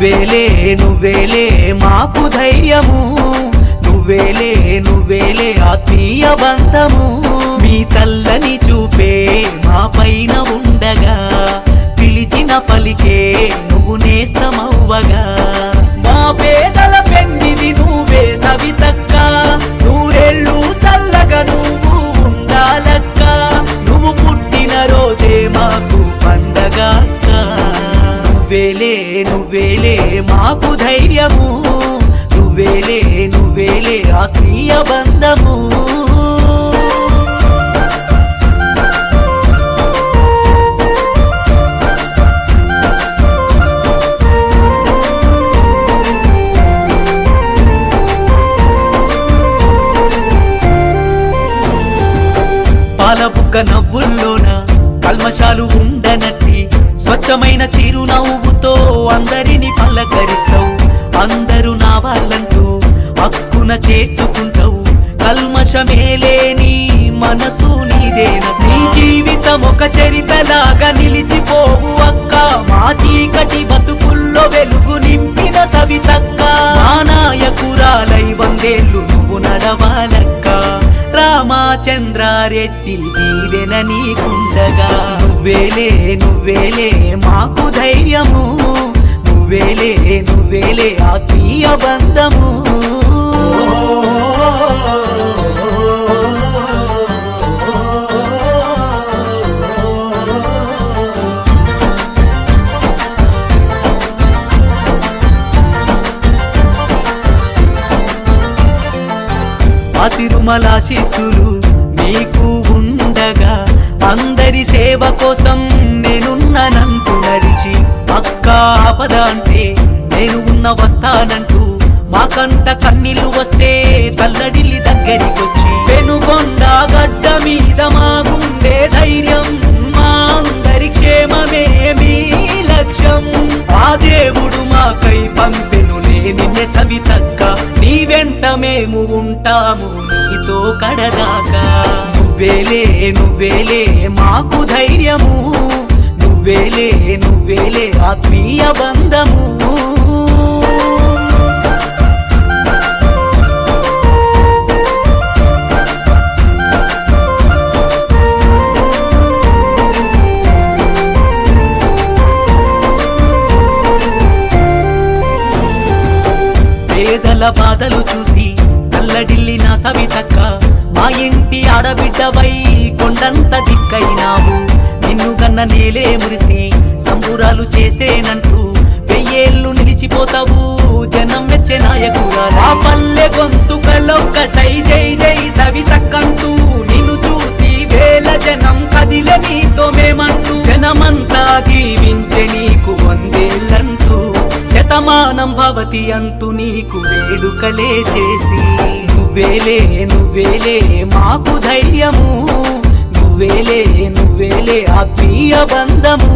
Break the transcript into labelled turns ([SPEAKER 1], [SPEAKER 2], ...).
[SPEAKER 1] నువ్వేలే నువ్వేలే మాకు ధైర్యము, నువ్వేలే నువ్వేలే ఆత్మీయ బంధము. మీ చల్లని చూపే మా పైన ఉండగా, పిలిచిన పలికే నువ్వు నేస్తమవ్వగా. మా పేదల పెన్నిది నువ్వే సవితక్క, నూరేళ్ళు చల్లగా నువ్వు ఉండాలక్క. నువ్వు పుట్టిన రోజే మాకు పండగ. నువ్వేలే నువ్వేలే మాకు ధైర్యము, నువ్వేలే నువ్వేలే ఆత్మీయ బంధము. పాలబుక్క నవ్వుల్లోన కల్మషాలు ఉండనట్టి, స్వచ్ఛమైన చిరునవ్వుతో అందరిని పలకరిస్తావు. అందరూ నా వాళ్ళంటూ హక్కున చేర్చుకుంటావు. కల్మషమేలేని మనసు నీదేన. నీ జీవితం ఒక చరితలాగా నిలిచిపోవు అక్క. మా చీకటి బతుకుల్లో వెలుగు నింపిన సవితక్క. మా నాయకురాలై వందేళ్ళు నువ్వు నడవాలక్క. రామచంద్రారెడ్డి దీవెన నీకుండగా. నువ్వేలే నువ్వేలే మాకు ధైర్యము, నువ్వేలే నువ్వేలే ఆత్మీయ బంధము. ఆ తిరుమలాశీస్సులు నీకు ఉండగా, అందరి సేవ కోసం నేనున్నానంటూ నడిచి, అక్క ఆపద అంటే నేను ఉన్న వస్తానంటూ మా కంట కన్నీళ్లు వస్తే తల్లడిల్లి దగ్గరికొచ్చి, వెనుకొండ గడ్డ మీద మా గుండె ధైర్యం. మా అందరి క్షేమమే మీ లక్ష్యం. ఆ దేవుడు మాకై పంపెనులే నిన్నే సవితక్క. నీ వెంట మేము ఉంటాము నీతో కడదాకా. నువ్వేలే నువ్వేలే మాకు ధైర్యము, నువ్వేలే నువ్వేలే ఆత్మీయ బంధము. పేదల బాధలు చూసి నల్లడిల్లిన సవితక్క. మా ఇంటి ఆడబిడ్డవై కొండంత దిక్కైనావు. నిన్ను గన్న నేలే మురిసి సంబురాలు చేసేనంటూ వెయ్యేళ్ళు నిలిచిపోతావు జనం మెచ్చే నాయకురాలు. ఆ పల్లె గొంతుకలొక్కటై జై జై సవితక్కంటూ నిన్ను చూసి వేల జనం కదిలే నీతో మేమంటూ. జనమంతా దీవించే నీకు వందేళ్ళంటూ, శతమానం భవతి అంటూ నీకు వేడుకలే చేసి. నువ్వేలే నువ్వేలే మాకు ధైర్యము, నువ్వేలే నువ్వేలే ఆత్మీయ బంధము.